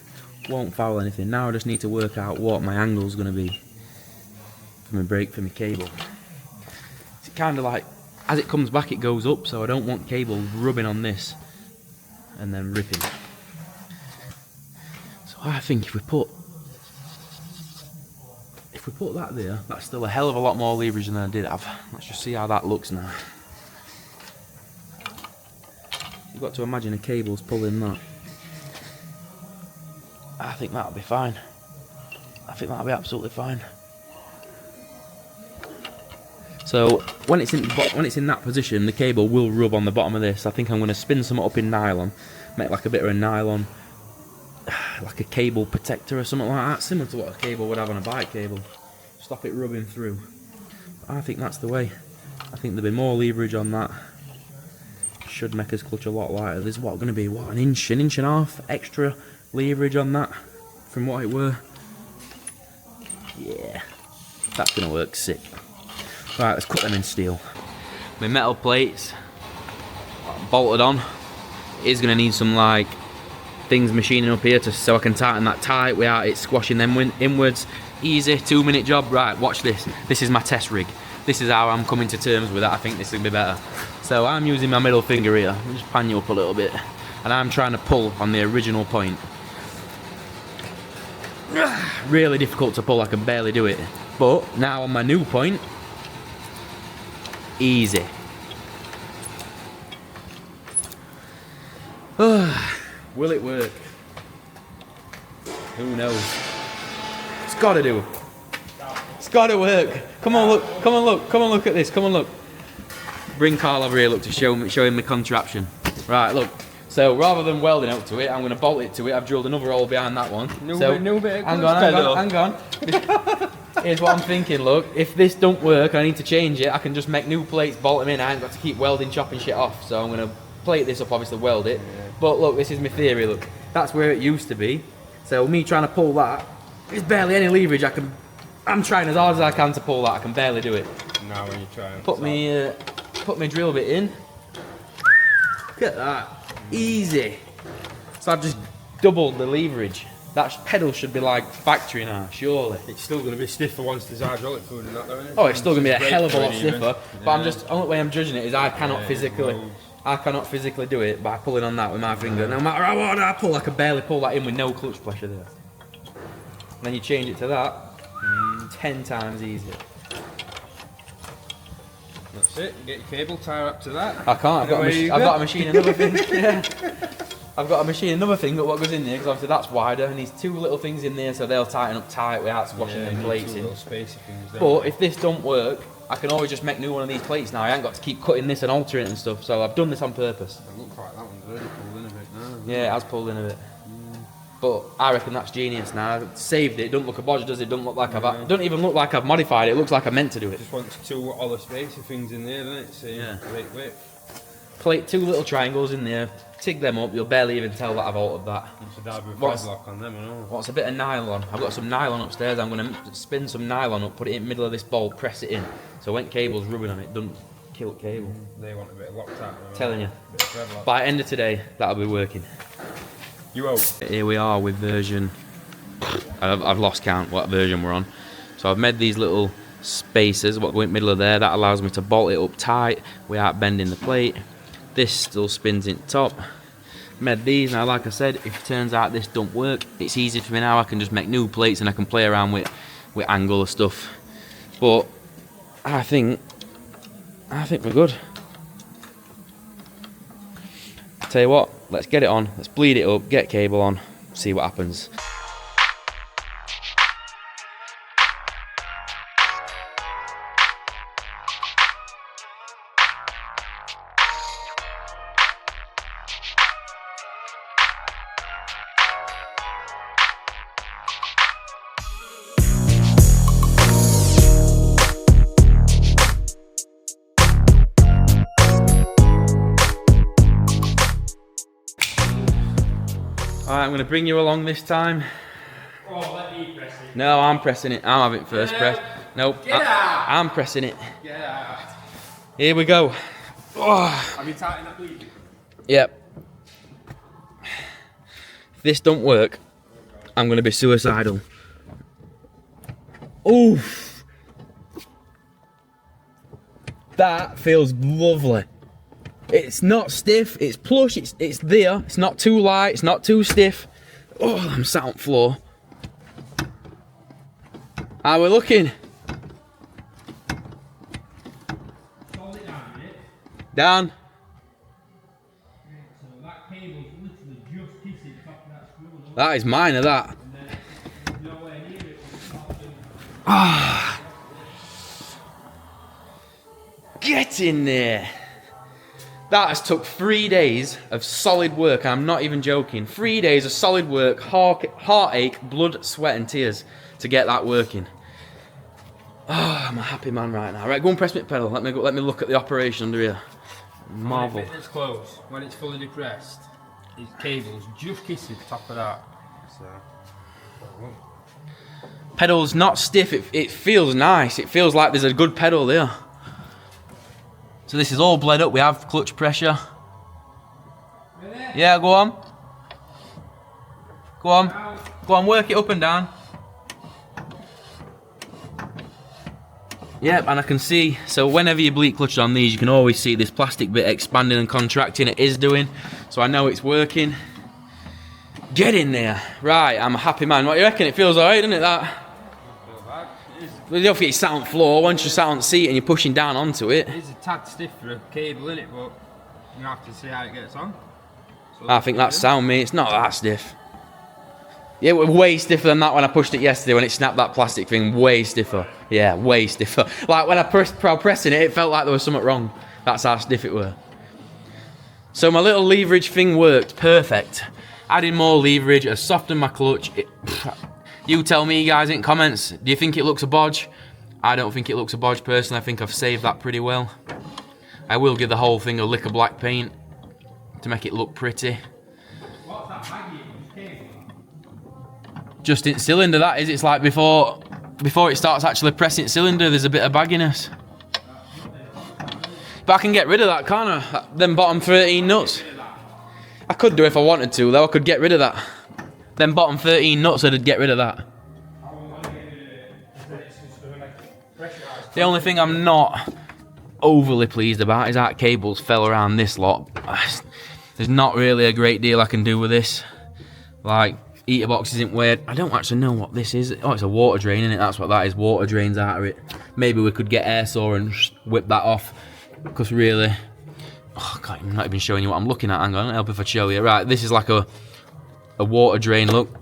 won't foul anything. Now I just need to work out what my angle's going to be. for my brake, for my cable. It's kind of like, as it comes back it goes up, so I don't want cable rubbing on this and then ripping. So I think if we put that there, that's still a hell of a lot more leverage than I did have. Let's just see how that looks now. You've got to imagine a cable's pulling that. I think that'll be fine. I think that'll be absolutely fine. So when it's in that position, the cable will rub on the bottom of this. I think I'm going to spin some up in nylon, make like a bit of a nylon, like a cable protector or something like that, similar to what a cable would have on a bike cable. Stop it rubbing through. I think that's the way. I think there'll be more leverage on that. Should make us clutch a lot lighter. There's what going to be, what, an inch and a half extra leverage on that from what it were. Yeah, that's going to work sick. Right, let's cut them in steel. My metal plates bolted on. It is going to need some like things machining up here so I can tighten that tight without it squashing them inwards. Easy, 2-minute job. Right, watch this. This is my test rig. This is how I'm coming to terms with that. I think this will be better. So I'm using my middle finger here. I'll just pan you up a little bit. And I'm trying to pull on the original point. Really difficult to pull, I can barely do it. But now on my new point, easy. Will it work? Who knows? It's gotta do. It's gotta work. Come on, look. Come on, look. Come on, look at this. Come on, look. Bring Carl over here, look, to show him my contraption. Right, look. So rather than welding up to it, I'm going to bolt it to it. I've drilled another hole behind that one. Hang on. Here's what I'm thinking, look. If this don't work, I need to change it. I can just make new plates, bolt them in. I ain't got to keep welding, chopping shit off. So I'm going to plate this up, obviously weld it. Yeah. But look, this is my theory, look. That's where it used to be. So me trying to pull that, there's barely any leverage. I'm trying as hard as I can to pull that. I can barely do it. Now when you try and put my drill bit in. Look at that. Easy. So I've just doubled the leverage. That pedal should be like factory now, surely. It's still going to be stiffer once there's hydraulic fluid in that, though, isn't it? Oh, it's still going to be a hell of a lot stiffer. But the only way I'm judging it is I cannot physically do it by pulling on that with my finger. No matter how hard I pull, I can barely pull that in with no clutch pressure there. And then you change it to that, 10 times easier. That's it. Get your cable, tie up to that. I can't. I've got a machine another thing. Yeah. I've got a machine another thing. But what goes in there? Because obviously that's wider, and there's two little things in there, so they'll tighten up tight without squashing them plates in. But if this don't work, I can always just make new one of these plates now. I ain't got to keep cutting this and altering it and stuff. So I've done this on purpose. It looks like that one's really pulled in a bit now. Yeah, it has pulled in a bit. But I reckon that's genius now. I've saved it. It doesn't look a bodge, does it? Doesn't look like don't even look like I've modified it. It looks like I meant to do it. Just wants two other spacey things in there, doesn't it? Same width. Plate two little triangles in there. Tig them up. You'll barely even tell that I've altered that. You should have a padlock on them and all. What's a bit of nylon? I've got some nylon upstairs. I'm going to spin some nylon up, put it in the middle of this bolt, press it in. So when cable's rubbing on it, doesn't kill cable. They want a bit of Loctite. Telling you. By the end of today, that'll be working. Here we are with version, I've lost count what version we're on. So I've made these little spacers, what go in the middle of there, that allows me to bolt it up tight without bending the plate. This still spins in top. Made these, now like I said, if it turns out this don't work, it's easy for me now. I can just make new plates and I can play around with angle and stuff. But I think we're good. Tell you what, let's get it on, let's bleed it up, get cable on, see what happens. Alright, I'm going to bring you along this time. Oh, let me press it. No, I'm pressing it. I'm having it first press. Nope. I'm pressing it. Get out. Here we go. Oh. Have you tightened that bleed? Yep. If this don't work, I'm going to be suicidal. Oof. That feels lovely. It's not stiff, it's plush, it's there. It's not too light, it's not too stiff. Oh, I'm sat on the floor. How are we looking? Down. That is minor, that. Ah. Get in there. That has took 3 days of solid work. I'm not even joking. 3 days of solid work, heartache, blood, sweat and tears to get that working. Oh, I'm a happy man right now. Right, go and press me pedal. Let me look at the operation under here. Marvel. When it's close, when it's fully depressed, its cable's just kissing the top of that. So, pedal's not stiff. It feels nice. It feels like there's a good pedal there. So this is all bled up. We have clutch pressure. Yeah, go on. Go on. Go on, work it up and down. Yep, and I can see, so whenever you bleed clutch on these, you can always see this plastic bit expanding and contracting. It is doing, so I know it's working. Get in there. Right, I'm a happy man. What do you reckon? It feels alright, doesn't it, that? Well, you don't think you sat on the floor. Once you sat on the seat and you're pushing down onto it. It's a tad stiff for a cable, innit? But you have to see how it gets on. So I think that's sound, mate. It's not that stiff. Yeah, it was way stiffer than that when I pushed it yesterday when it snapped that plastic thing. Way stiffer. Yeah, way stiffer. Like when I pressing it, it felt like there was something wrong. That's how stiff it were. So my little leverage thing worked perfect. Adding more leverage, has softened my clutch. You tell me, guys, in comments, do you think it looks a bodge? I don't think it looks a bodge personally. I think I've saved that pretty well. I will give the whole thing a lick of black paint to make it look pretty. Just in cylinder, that is. It's like before it starts actually pressing cylinder, there's a bit of bagginess. But I can get rid of that, can't I? Them bottom 13 nuts. I could do if I wanted to, though. I could get rid of that. Them bottom 13 nuts, I'd get rid of that. The only thing I'm not overly pleased about is that cables fell around this lot. There's not really a great deal I can do with this. Like, heater box isn't weird. I don't actually know what this is. Oh, it's a water drain, isn't it? That's what that is. Water drains out of it. Maybe we could get air saw and whip that off. Because really, I'm not even showing you what I'm looking at. Hang on, help if I show you. Right, this is like a water drain, look.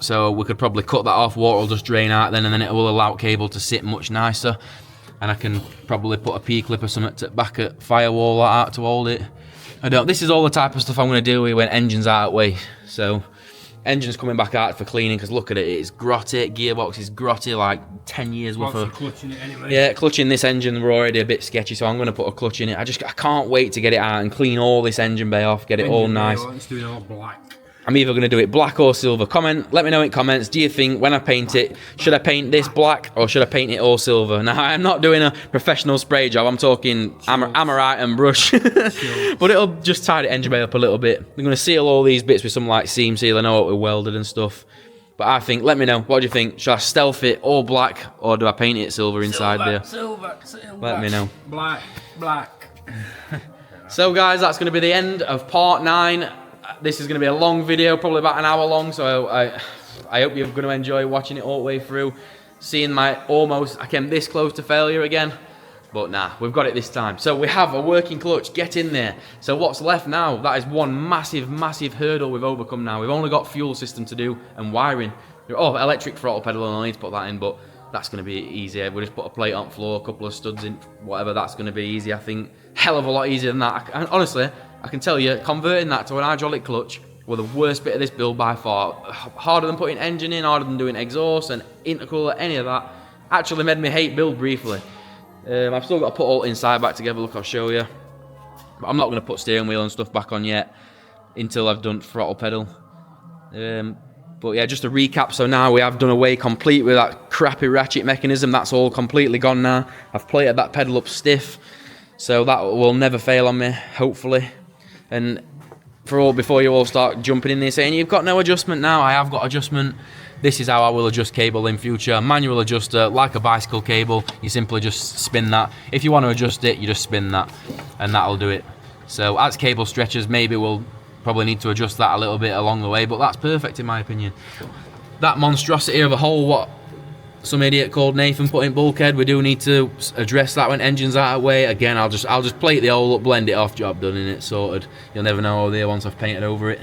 So we could probably cut that off. Water will just drain out then, and then it will allow cable to sit much nicer. And I can probably put a P-clip or something to back a firewall out to hold it. This is all the type of stuff I'm going to deal with when engine's out of the way. So engine's coming back out for cleaning, because look at it, it's grotty. Gearbox is grotty, like 10 years worth of clutching it anyway. Yeah, clutching this engine, we're already a bit sketchy, so I'm going to put a clutch in it. I can't wait to get it out and clean all this engine bay off, get it all nice. It's doing all black. I'm either going to do it black or silver. Let me know in comments, do you think when I paint it, should I paint this black or should I paint it all silver? Now, I'm not doing a professional spray job, I'm talking Amorite and brush. But it'll just tie the engine bay up a little bit. I'm going to seal all these bits with some like seam seal, I know what we welded and stuff. But I think, let me know, what do you think? Should I stealth it all black or do I paint it silver inside there? Silver. Let me know. Black. So guys, that's going to be the end of part 9. This is going to be a long video, probably about an hour long, so I hope you're going to enjoy watching it all the way through. Seeing I came this close to failure again, but nah, we've got it this time. So we have a working clutch, get in there. So what's left now? That is one massive, massive hurdle we've overcome now. We've only got fuel system to do and wiring. Oh, electric throttle pedal, and I need to put that in, but that's going to be easy. We'll just put a plate on the floor, a couple of studs in, whatever, that's going to be easy, I think. Hell of a lot easier than that. Honestly, I can tell you, converting that to an hydraulic clutch was the worst bit of this build by far. Harder than putting engine in, harder than doing exhaust and intercooler, any of that. Actually made me hate build briefly. I've still got to put all inside back together, look, I'll show you. But I'm not going to put steering wheel and stuff back on yet until I've done throttle pedal. But yeah, just a recap, so now we have done away complete with that crappy ratchet mechanism. That's all completely gone now. I've plated that pedal up stiff, so that will never fail on me, hopefully. And before you all start jumping in there saying, you've got no adjustment now, I have got adjustment. This is how I will adjust cable in future. Manual adjuster, like a bicycle cable, you simply just spin that. If you want to adjust it, you just spin that, and that'll do it. So as cable stretches, maybe we'll probably need to adjust that a little bit along the way, but that's perfect in my opinion. That monstrosity of a hole, what some idiot called Nathan put in bulkhead, we do need to address that when engine's out of the way. Again, I'll just plate the hole up, blend it off, job done, and it's sorted. You'll never know there once I've painted over it.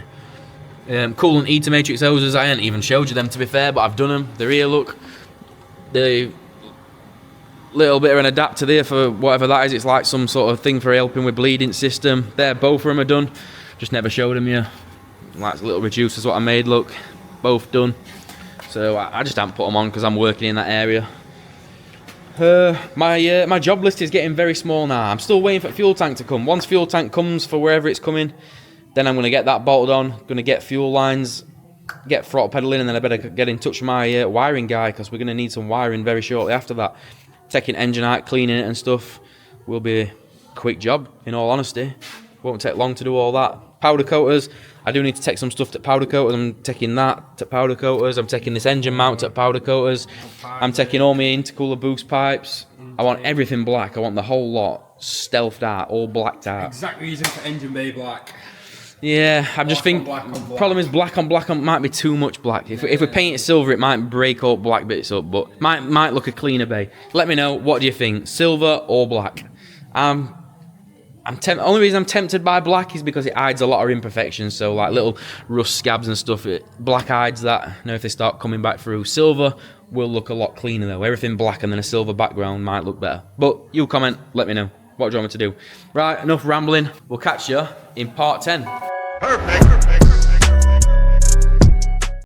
Coolant heater matrix hoses, I ain't even showed you them to be fair, but I've done them. They're here, look. The little bit of an adapter there for whatever that is. It's like some sort of thing for helping with bleeding system. There, both of them are done. Just never showed them you. Like little reducers what I made, look. Both done. So I just haven't put them on because I'm working in that area. My job list is getting very small now. I'm still waiting for fuel tank to come. Once fuel tank comes for wherever it's coming, then I'm going to get that bolted on. Going to get fuel lines, get throttle pedal in, and then I better get in touch with my wiring guy because we're going to need some wiring very shortly after that. Taking engine out, cleaning it and stuff will be a quick job, in all honesty. Won't take long to do all that. Powder coaters, I do need to take some stuff to powder coaters. I'm taking that to powder coaters. I'm taking this engine mount to powder coaters. I'm taking all my intercooler boost pipes. I want everything black. I want the whole lot stealthed out, all blacked out. Exact reason for engine bay black. Yeah, I'm just thinking, problem is black on might be too much black. If we paint it silver, it might break all black bits up, but might look a cleaner bay. Let me know, what do you think, silver or black? Only reason I'm tempted by black is because it hides a lot of imperfections, so like little rust scabs and stuff, black hides that. Now if they start coming back through, silver will look a lot cleaner though. Everything black and then a silver background might look better. But you comment, let me know. What do you want me to do? Right, enough rambling. We'll catch you in part 10. Perfect.